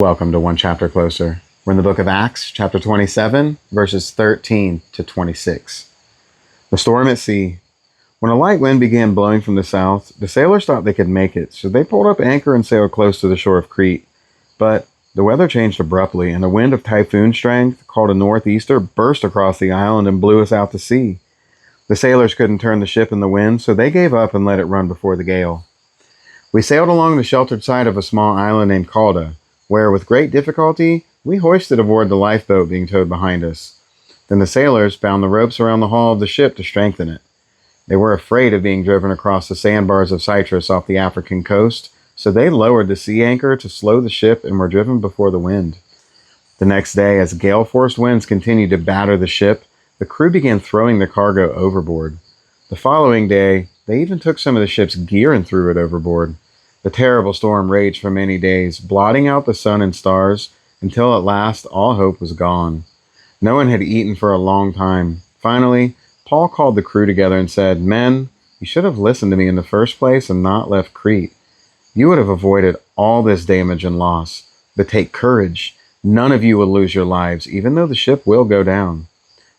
Welcome to One Chapter Closer. We're in the book of Acts, chapter 27, verses 13 to 26. The storm at sea. When a light wind began blowing from the south, the sailors thought they could make it, so they pulled up anchor and sailed close to the shore of Crete. But the weather changed abruptly, and a wind of typhoon strength, called a northeaster, burst across the island and blew us out to sea. The sailors couldn't turn the ship in the wind, so they gave up and let it run before the gale. We sailed along the sheltered side of a small island named Cauda, where, with great difficulty, we hoisted aboard the lifeboat being towed behind us. Then the sailors bound the ropes around the hull of the ship to strengthen it. They were afraid of being driven across the sandbars of Cyprus off the African coast, so they lowered the sea anchor to slow the ship and were driven before the wind. The next day, as gale-force winds continued to batter the ship, the crew began throwing the cargo overboard. The following day, they even took some of the ship's gear and threw it overboard. The terrible storm raged for many days, blotting out the sun and stars, until at last all hope was gone. No one had eaten for a long time. Finally, Paul called the crew together and said, "Men, you should have listened to me in the first place and not left Crete. You would have avoided all this damage and loss. But take courage. None of you will lose your lives, even though the ship will go down.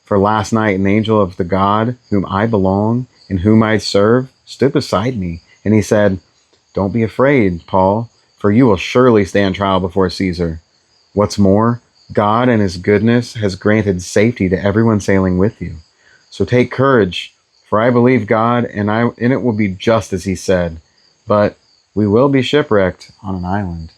For last night an angel of the God whom I belong and whom I serve stood beside me, and he said, 'Don't be afraid, Paul, for you will surely stand trial before Caesar. What's more, God in his goodness has granted safety to everyone sailing with you. So take courage, for I believe God, and it will be just as he said. But we will be shipwrecked on an island.'"